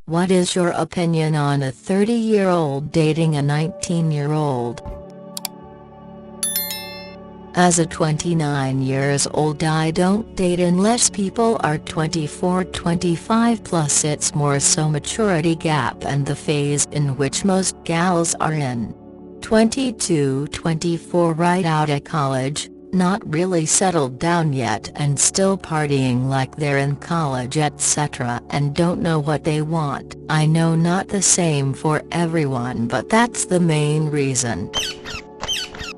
What is your opinion on a 30-year-old dating a 19-year-old? As a 29 years old, I don't date unless people are 24, 25 plus. It's more so maturity gap and the phase in which most gals are in. 22, 24, right out of college, not really settled down yet and still partying like they're in college etc. and don't know what they want. I know not the same for everyone, but that's the main reason.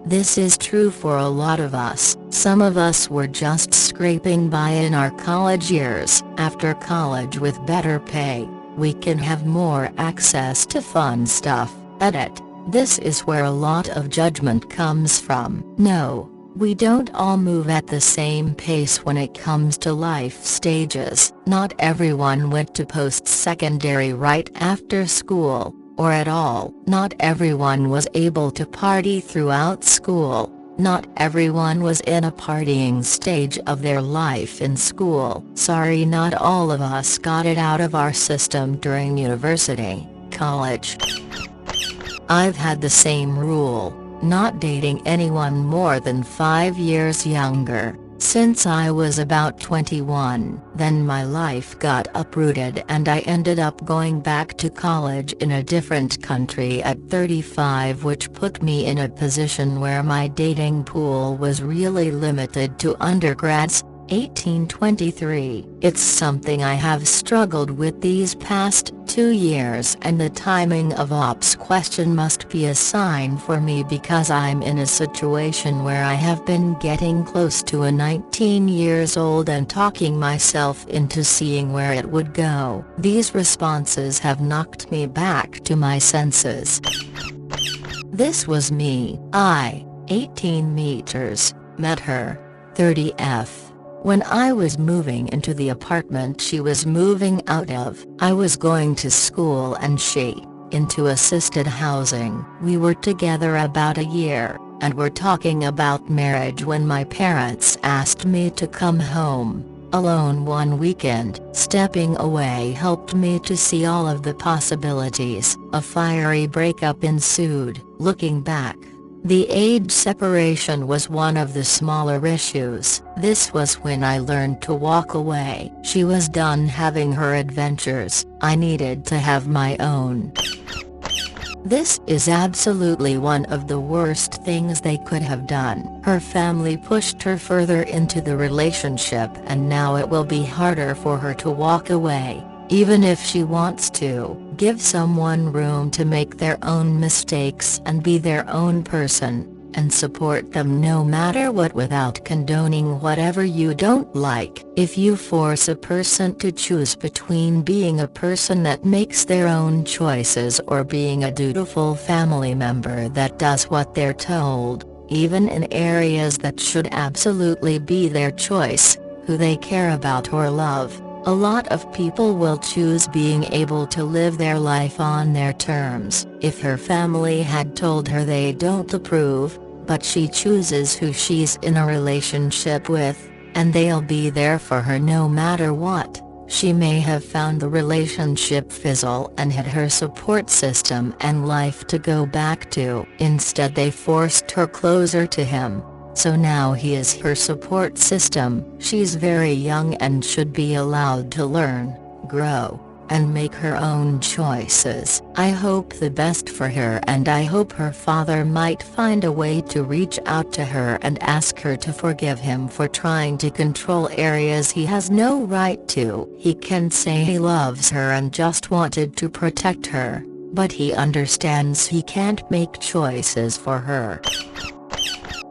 This is true for a lot of us. Some of us were just scraping by in our college years. After college, with better pay, we can have more access to fun stuff. Edit. This is where a lot of judgment comes from. No, we don't all move at the same pace when it comes to life stages. Not everyone went to post-secondary right after school, or at all. Not everyone was able to party throughout school. Not everyone was in a partying stage of their life in school. Sorry, not all of us got it out of our system during university, college. I've had the same rule, not dating anyone more than 5 years younger, since I was about 21. Then my life got uprooted and I ended up going back to college in a different country at 35, which put me in a position where my dating pool was really limited to undergrads, 18-23. It's something I have struggled with these past 2 years, and the timing of ops question must be a sign for me, because I'm in a situation where I have been getting close to a 19 years old and talking myself into seeing where it would go. These responses have knocked me back to my senses. This was me. 18 meters, met her, 30F. When I was moving into the apartment she was moving out of. I was going to school and she, into assisted housing. We were together about a year, and were talking about marriage when my parents asked me to come home, alone one weekend. Stepping away helped me to see all of the possibilities. A fiery breakup ensued. Looking back, the age separation was one of the smaller issues. This was when I learned to walk away. She was done having her adventures. I needed to have my own. This is absolutely one of the worst things they could have done. Her family pushed her further into the relationship, and now it will be harder for her to walk away. Even if she wants to, give someone room to make their own mistakes and be their own person, and support them no matter what without condoning whatever you don't like. If you force a person to choose between being a person that makes their own choices or being a dutiful family member that does what they're told, even in areas that should absolutely be their choice, who they care about or love, a lot of people will choose being able to live their life on their terms. If her family had told her they don't approve, but she chooses who she's in a relationship with, and they'll be there for her no matter what, she may have found the relationship fizzle and had her support system and life to go back to. Instead they forced her closer to him. So now he is her support system. She's very young and should be allowed to learn, grow, and make her own choices. I hope the best for her, and I hope her father might find a way to reach out to her and ask her to forgive him for trying to control areas he has no right to. He can say he loves her and just wanted to protect her, but he understands he can't make choices for her.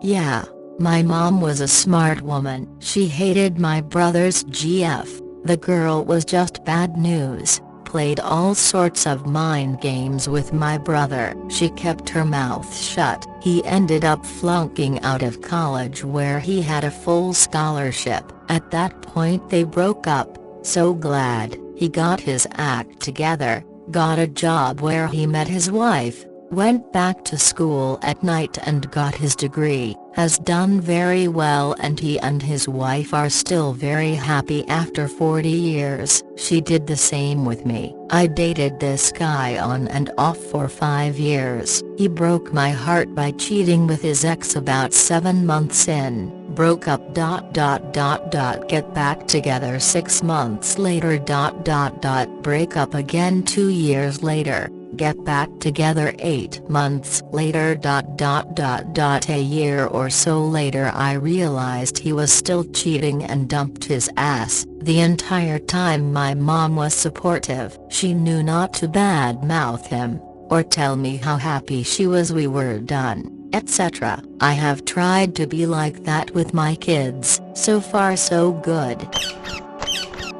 Yeah. My mom was a smart woman. She hated my brother's GF. The girl was just bad news, played all sorts of mind games with my brother. She kept her mouth shut. He ended up flunking out of college where he had a full scholarship. At that point they broke up. So glad he got his act together, got a job where he met his wife, went back to school at night and got his degree, has done very well, and he and his wife are still very happy after 40 years. She did the same with me. I dated this guy on and off for 5 years. He broke my heart by cheating with his ex about 7 months in. Broke up. Get back together 6 months later. Break up again 2 years later. Get back together 8 months later. A year or so later I realized he was still cheating and dumped his ass. The entire time my mom was supportive. She knew not to badmouth him, or tell me how happy she was we were done, etc. I have tried to be like that with my kids. So far so good.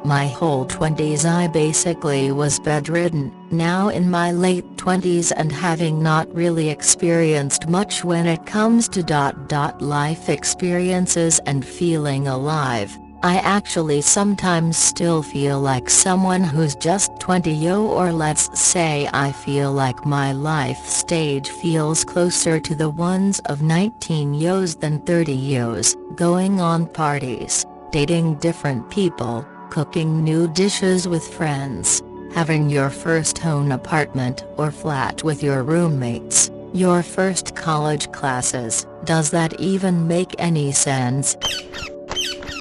My whole 20s I basically was bedridden. Now in my late 20s and having not really experienced much when it comes to life experiences and feeling alive, I actually sometimes still feel like someone who's just 20 or let's say I feel like my life stage feels closer to the ones of 19 than 30 going on parties, dating different people, cooking new dishes with friends, having your first own apartment or flat with your roommates, your first college classes. Does that even make any sense?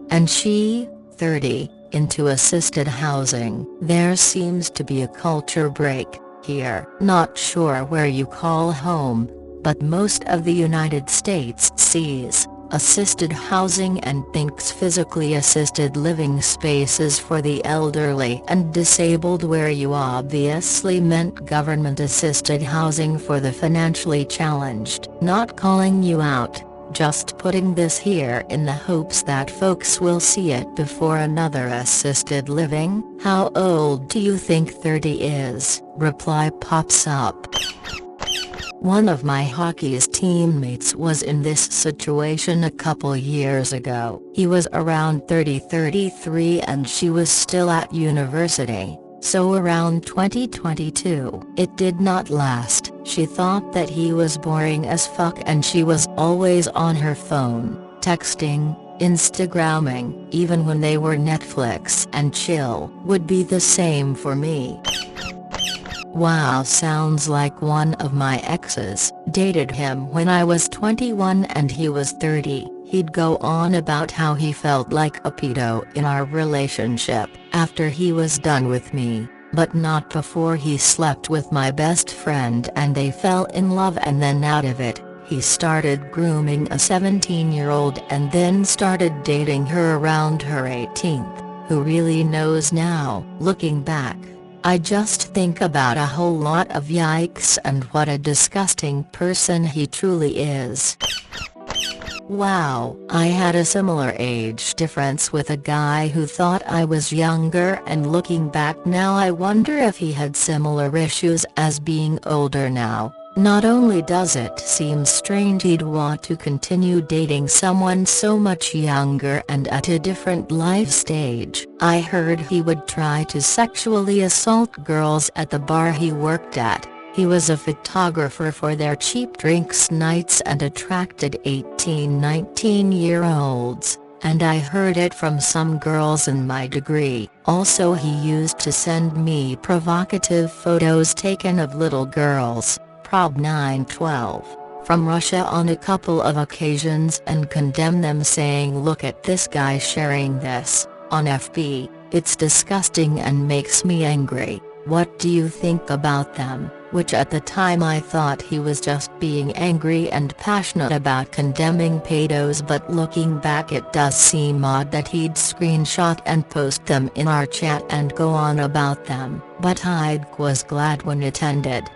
And she, 30, into assisted housing. There seems to be a culture break here. Not sure where you call home, but most of the United States sees assisted housing and thinks physically assisted living spaces for the elderly and disabled, where you obviously meant government assisted housing for the financially challenged. Not calling you out, just putting this here in the hopes that folks will see it before another assisted living. How old do you think 30 is? Reply pops up. One of my hockey's teammates was in this situation a couple years ago. He was around 30-33 and she was still at university, so around 2022. It did not last. She thought that he was boring as fuck and she was always on her phone, texting, Instagramming. Even when they were Netflix and chill. Would be the same for me. Wow, sounds like one of my exes. Dated him when I was 21 and he was 30. He'd go on about how he felt like a pedo in our relationship after he was done with me, but not before he slept with my best friend and they fell in love, and then out of it, he started grooming a 17-year-old and then started dating her around her 18th. Who really knows now? Looking back, I just think about a whole lot of yikes and what a disgusting person he truly is. Wow, I had a similar age difference with a guy who thought I was younger, and looking back now I wonder if he had similar issues as being older now. Not only does it seem strange he'd want to continue dating someone so much younger and at a different life stage, I heard he would try to sexually assault girls at the bar he worked at. He was a photographer for their cheap drinks nights and attracted 18-19-year-olds, and I heard it from some girls in my degree. Also, he used to send me provocative photos taken of little girls, Prob 912, from Russia on a couple of occasions and condemn them, saying, "Look at this guy sharing this on FB, it's disgusting and makes me angry. What do you think about them?" Which at the time I thought he was just being angry and passionate about condemning pedos, but looking back it does seem odd that he'd screenshot and post them in our chat and go on about them. But I was glad when it ended.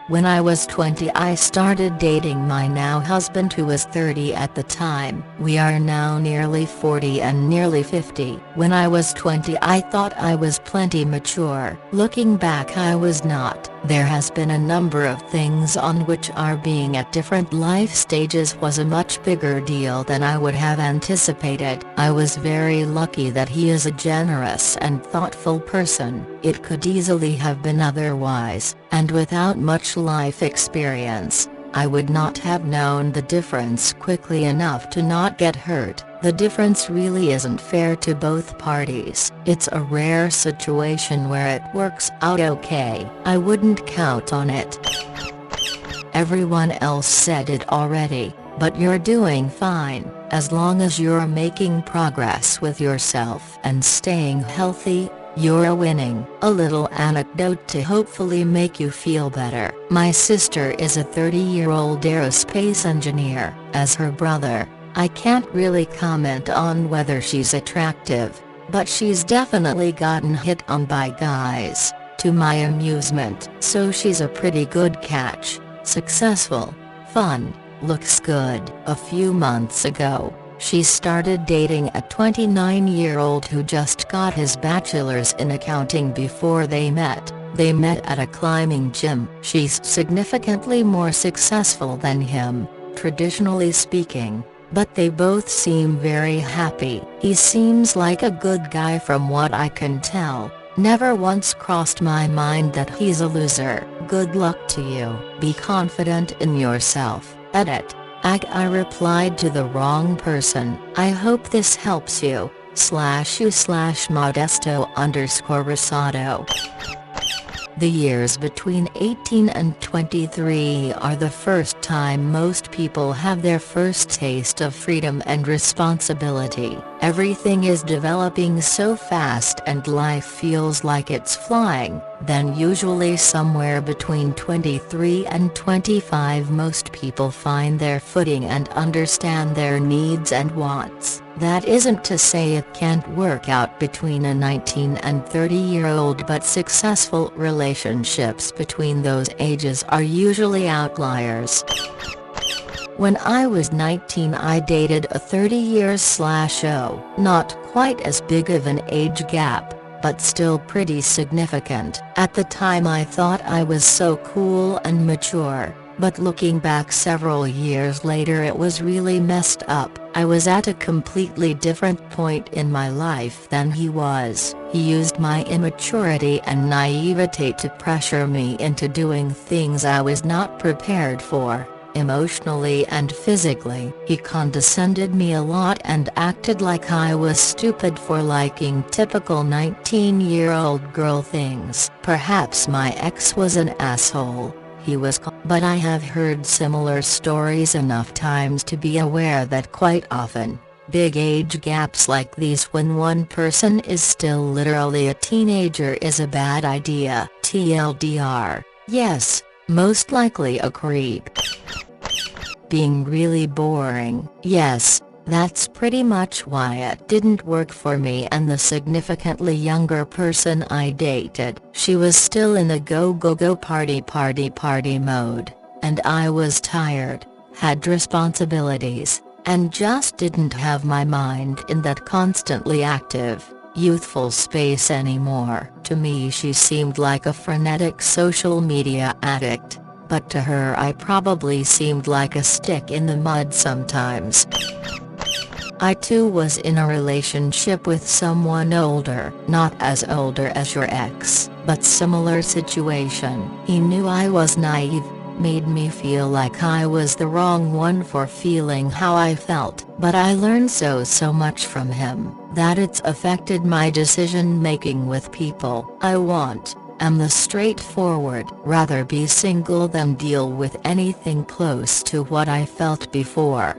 When I was 20 I started dating my now husband, who was 30 at the time. We are now nearly 40 and nearly 50. When I was 20 I thought I was plenty mature. Looking back I was not. There has been a number of things on which our being at different life stages was a much bigger deal than I would have anticipated. I was very lucky that he is a generous and thoughtful person. It could easily have been otherwise, and without much life experience. I would not have known the difference quickly enough to not get hurt. The difference really isn't fair to both parties. It's a rare situation where it works out okay. I wouldn't count on it. Everyone else said it already, but you're doing fine, as long as you're making progress with yourself and staying healthy. You're winning. A little anecdote to hopefully make you feel better. My sister is a 30-year-old aerospace engineer. As her brother, I can't really comment on whether she's attractive, but she's definitely gotten hit on by guys, to my amusement. So she's a pretty good catch. Successful, fun, looks good. A few months ago, she started dating a 29-year-old who just got his bachelor's in accounting before they met. They met at a climbing gym. She's significantly more successful than him, traditionally speaking, but they both seem very happy. He seems like a good guy from what I can tell. Never once crossed my mind that he's a loser. Good luck to you. Be confident in yourself. Edit. I replied to the wrong person. I hope this helps you. /u/Modesto_Rosado. The years between 18 and 23 are the first time most people have their first taste of freedom and responsibility. Everything is developing so fast and life feels like it's flying. Then usually somewhere between 23 and 25 most people find their footing and understand their needs and wants. That isn't to say it can't work out between a 19 and 30-year-old, but successful relationships between those ages are usually outliers. When I was 19 I dated a 30-year/0. Not quite as big of an age gap, but still pretty significant. At the time I thought I was so cool and mature, but looking back several years later it was really messed up. I was at a completely different point in my life than he was. He used my immaturity and naivete to pressure me into doing things I was not prepared for, emotionally and physically. He condescended me a lot and acted like I was stupid for liking typical 19-year-old girl things. Perhaps my ex was an asshole. He was, but I have heard similar stories enough times to be aware that quite often, big age gaps like these when one person is still literally a teenager is a bad idea. TLDR, yes, most likely a creep. Being really boring. Yes, that's pretty much why it didn't work for me and the significantly younger person I dated. She was still in the go party mode, and I was tired, had responsibilities, and just didn't have my mind in that constantly active, youthful space anymore. To me she seemed like a frenetic social media addict, but to her I probably seemed like a stick in the mud sometimes. I too was in a relationship with someone older, not as older as your ex, but similar situation. He knew I was naive, made me feel like I was the wrong one for feeling how I felt. But I learned so much from him, that it's affected my decision-making with people I want. Am the straightforward, rather be single than deal with anything close to what I felt before.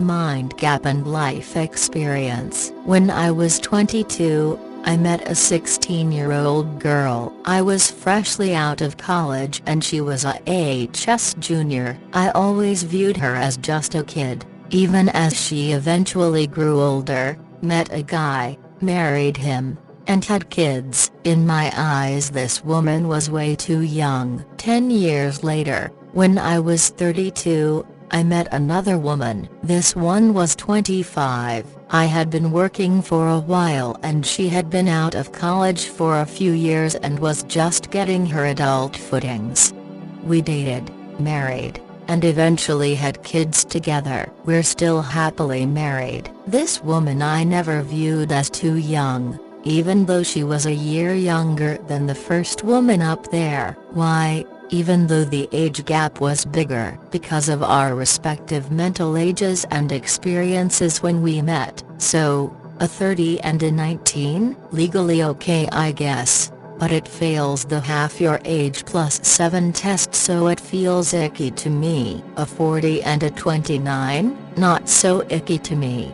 Mind gap and life experience. When I was 22, I met a 16-year-old girl. I was freshly out of college and she was a HS junior. I always viewed her as just a kid, even as she eventually grew older, met a guy, married him, and had kids. In my eyes this woman was way too young. 10 years later, when I was 32, I met another woman. This one was 25. I had been working for a while and she had been out of college for a few years and was just getting her adult footings. We dated, married, and eventually had kids together. We're still happily married. This woman I never viewed as too young, even though she was a year younger than the first woman up there. Why, even though the age gap was bigger because of our respective mental ages and experiences when we met. So, a 30 and a 19, legally okay I guess, but it fails the half your age plus 7 test, so it feels icky to me. A 40 and a 29, not so icky to me.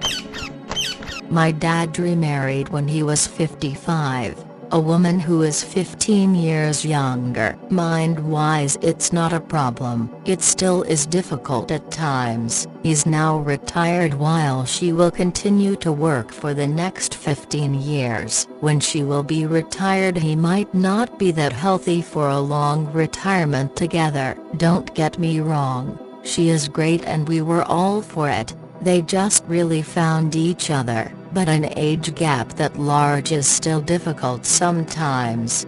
My dad remarried when he was 55, a woman who is 15 years younger. Mind-wise it's not a problem, it still is difficult at times. He's now retired while she will continue to work for the next 15 years. When she will be retired he might not be that healthy for a long retirement together. Don't get me wrong, she is great and we were all for it. They just really found each other, but an age gap that large is still difficult sometimes.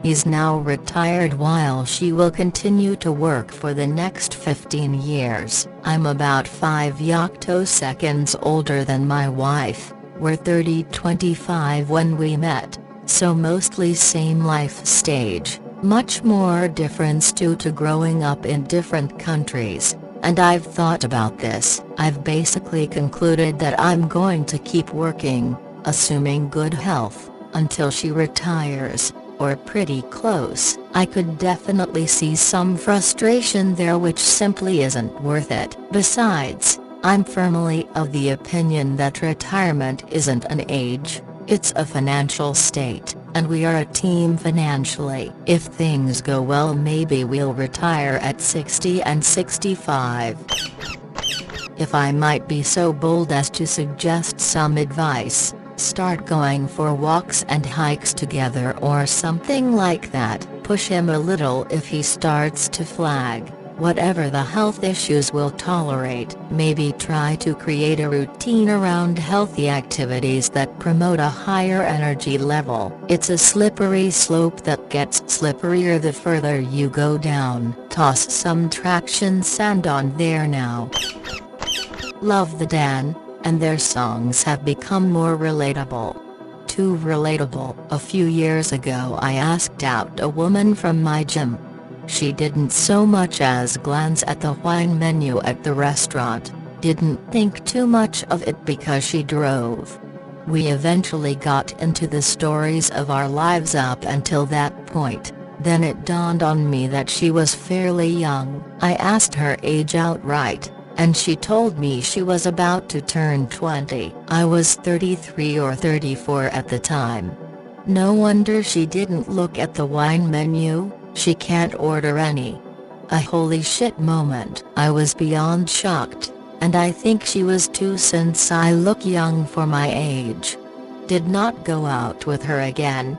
He's now retired while she will continue to work for the next 15 years. I'm about 5 yoctoseconds older than my wife, we're 30-25 when we met, so mostly same life stage, much more difference due to growing up in different countries. And I've thought about this. I've basically concluded that I'm going to keep working, assuming good health, until she retires, or pretty close. I could definitely see some frustration there which simply isn't worth it. Besides, I'm firmly of the opinion that retirement isn't an age, it's a financial state, and we are a team financially. If things go well maybe we'll retire at 60 and 65. If I might be so bold as to suggest some advice, start going for walks and hikes together or something like that. Push him a little if he starts to flag. Whatever the health issues will tolerate. Maybe try to create a routine around healthy activities that promote a higher energy level. It's a slippery slope that gets slipperier the further you go down. Toss some traction sand on there now. Love the Dan, and their songs have become more relatable. Too relatable. A few years ago I asked out a woman from my gym. She didn't so much as glance at the wine menu at the restaurant, didn't think too much of it because she drove. We eventually got into the stories of our lives up until that point, then it dawned on me that she was fairly young. I asked her age outright, and she told me she was about to turn 20. I was 33 or 34 at the time. No wonder she didn't look at the wine menu. She can't order any. A holy shit moment. I was beyond shocked, and I think she was too since I look young for my age. Did not go out with her again.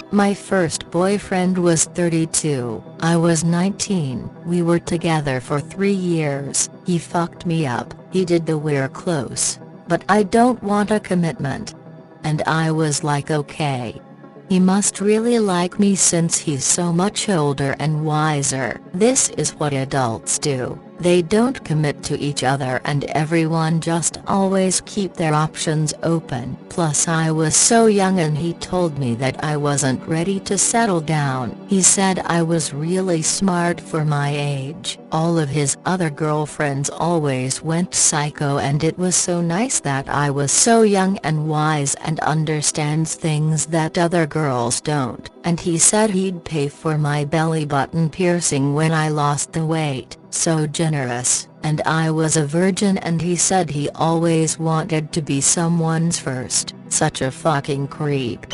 My first boyfriend was 32, I was 19. We were together for 3 years. He fucked me up. He did the "we're close, but I don't want a commitment." And I was like, okay. He must really like me since he's so much older and wiser. This is what adults do. They don't commit to each other and everyone just always keep their options open. Plus I was so young and he told me that I wasn't ready to settle down. He said I was really smart for my age. All of his other girlfriends always went psycho and it was so nice that I was so young and wise and understands things that other girls don't. And he said he'd pay for my belly button piercing when I lost the weight. So generous. And I was a virgin and he said he always wanted to be someone's first. Such a fucking creep.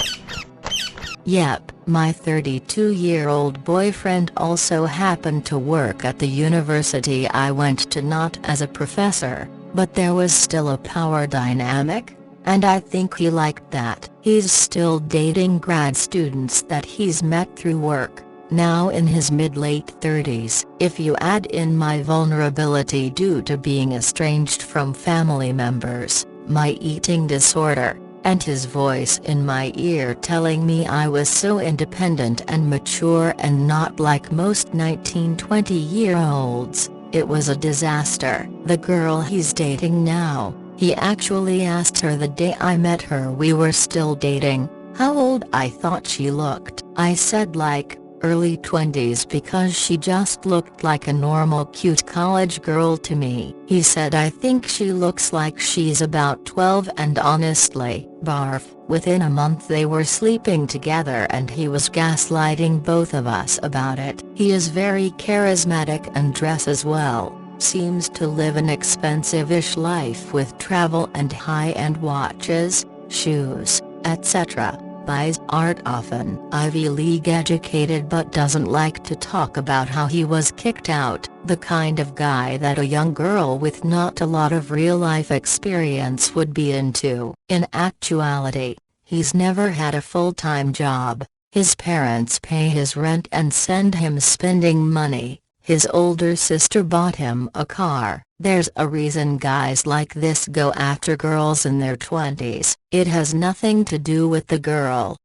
Yep, my 32-year-old boyfriend also happened to work at the university I went to, not as a professor, but there was still a power dynamic, and I think he liked that. He's still dating grad students that he's met through work, now in his mid-late 30s. If you add in my vulnerability due to being estranged from family members, my eating disorder, and his voice in my ear telling me I was so independent and mature and not like most 19-20-year-olds, it was a disaster. The girl he's dating now, he actually asked her the day I met her we were still dating, how old I thought she looked. I said like early 20s because she just looked like a normal cute college girl to me. He said I think she looks like she's about 12 and honestly, barf. Within a month they were sleeping together and he was gaslighting both of us about it. He is very charismatic and dresses well, seems to live an expensive-ish life with travel and high-end watches, shoes, etc. Buys art often. Ivy League educated but doesn't like to talk about how he was kicked out. The kind of guy that a young girl with not a lot of real-life experience would be into. In actuality, he's never had a full-time job. His parents pay his rent and send him spending money. His older sister bought him a car. There's a reason guys like this go after girls in their 20s. It has nothing to do with the girl.